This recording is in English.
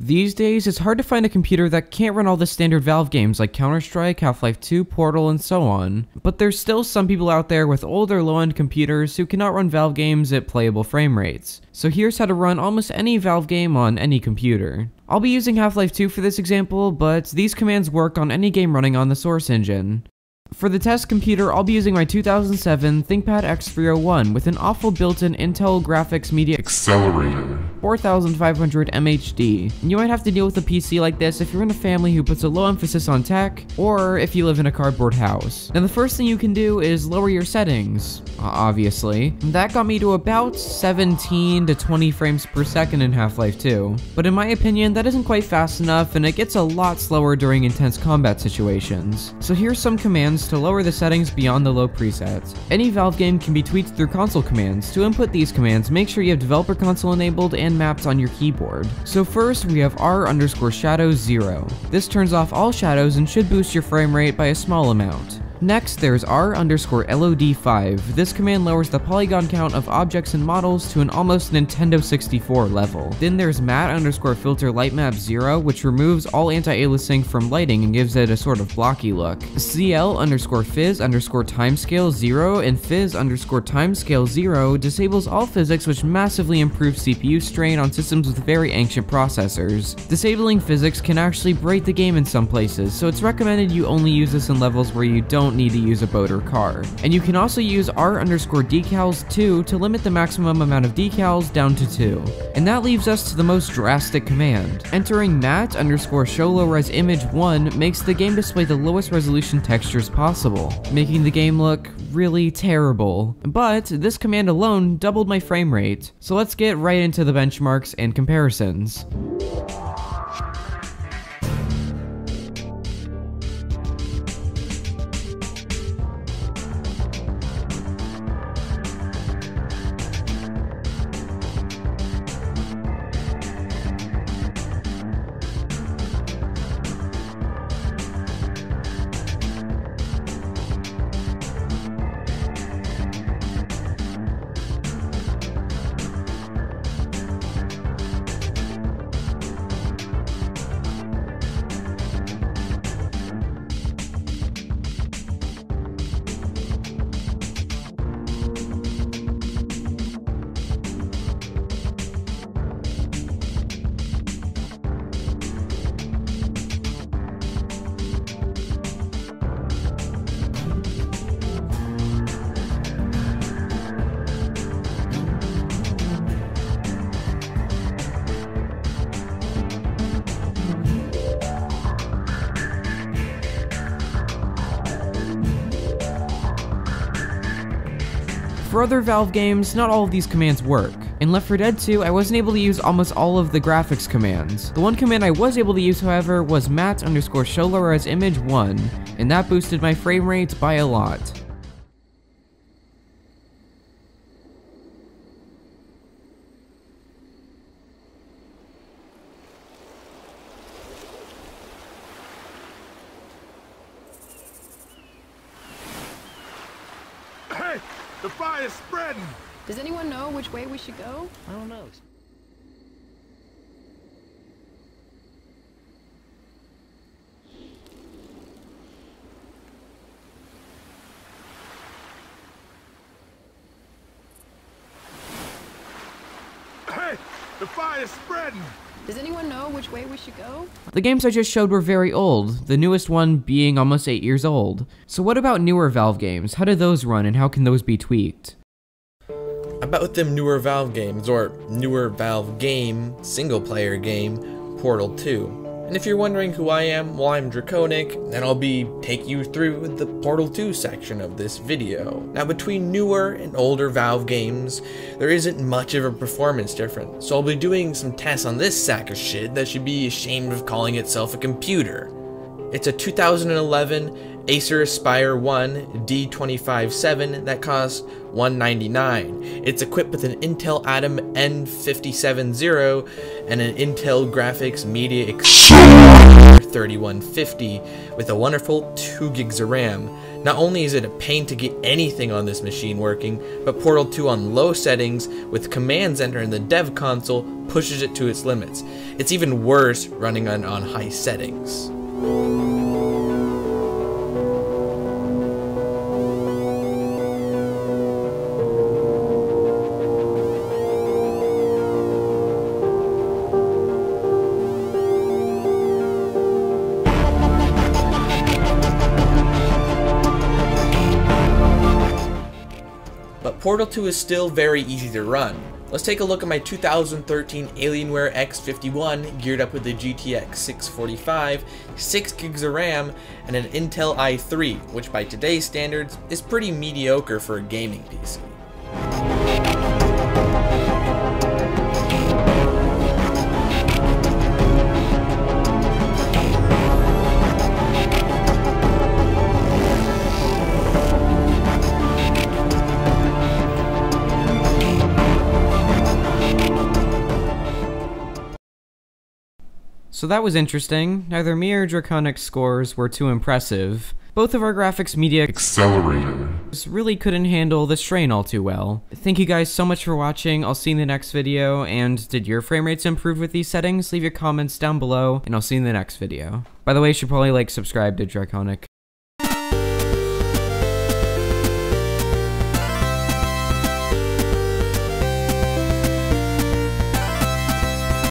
These days, it's hard to find a computer that can't run all the standard Valve games like Counter-Strike, Half-Life 2, Portal, and so on. But there's still some people out there with older low-end computers who cannot run Valve games at playable frame rates. So here's how to run almost any Valve game on any computer. I'll be using Half-Life 2 for this example, but these commands work on any game running on the source engine. For the test computer, I'll be using my 2007 ThinkPad X301 with an awful built-in Intel Graphics Media Accelerator 4500 MHD. You might have to deal with a PC like this if you're in a family who puts a low emphasis on tech, or if you live in a cardboard house. Now the first thing you can do is lower your settings, obviously. That got me to about 17 to 20 frames per second in Half-Life 2. But in my opinion, that isn't quite fast enough, and it gets a lot slower during intense combat situations. So here's some commands to lower the settings beyond the low presets. Any Valve game can be tweaked through console commands. To input these commands, make sure you have developer console enabled and mapped on your keyboard. So first, we have R_shadows 0. This turns off all shadows and should boost your frame rate by a small amount. Next, there's R_LOD5. This command lowers the polygon count of objects and models to an almost Nintendo 64 level. Then there's matte_filter lightmap 0, which removes all anti-aliasing from lighting and gives it a sort of blocky look. CL_fizz_timescale 0 and fizz_timescale 0 disables all physics, which massively improves CPU strain on systems with very ancient processors. Disabling physics can actually break the game in some places, so it's recommended you only use this in levels where you don't need to use a boat or car. And you can also use R_decals 2 to limit the maximum amount of decals down to 2. And that leaves us to the most drastic command. Entering matte_show low res image 1 makes the game display the lowest resolution textures possible, making the game look really terrible. But this command alone doubled my frame rate. So let's get right into the benchmarks and comparisons. For other Valve games, not all of these commands work. In Left 4 Dead 2, I wasn't able to use almost all of the graphics commands. The one command I was able to use, however, was matte_show low res image 1, and that boosted my frame rates by a lot. Hey! The fire's spreading! Does anyone know which way we should go? I don't know. Hey! The fire's spreading! Does anyone know which way we should go? The games I just showed were very old, the newest one being almost 8 years old. So what about newer Valve games? How do those run and how can those be tweaked? About them newer Valve games, or newer Valve game, single-player game, Portal 2. And if you're wondering who I am, well, I'm Draconic, and I'll be taking you through the Portal 2 section of this video. Now, between newer and older Valve games, there isn't much of a performance difference, so I'll be doing some tests on this sack of shit that should be ashamed of calling itself a computer. It's a 2011 Acer Aspire 1 D257 that costs $199. It's equipped with an Intel Atom N570 and an Intel Graphics Media Accelerator 3150 with a wonderful 2 gigs of RAM. Not only is it a pain to get anything on this machine working, but Portal 2 on low settings with commands entered in the dev console pushes it to its limits. It's even worse running on high settings. But Portal 2 is still very easy to run. Let's take a look at my 2013 Alienware X51 geared up with the GTX 645, 6 gigs of RAM, and an Intel i3, which by today's standards is pretty mediocre for a gaming PC. So that was interesting. Neither me or Draconic's scores were too impressive. Both of our graphics media accelerators really couldn't handle the strain all too well. Thank you guys so much for watching. I'll see you in the next video. And did your frame rates improve with these settings? Leave your comments down below, and I'll see you in the next video. By the way, you should probably subscribe to Draconic.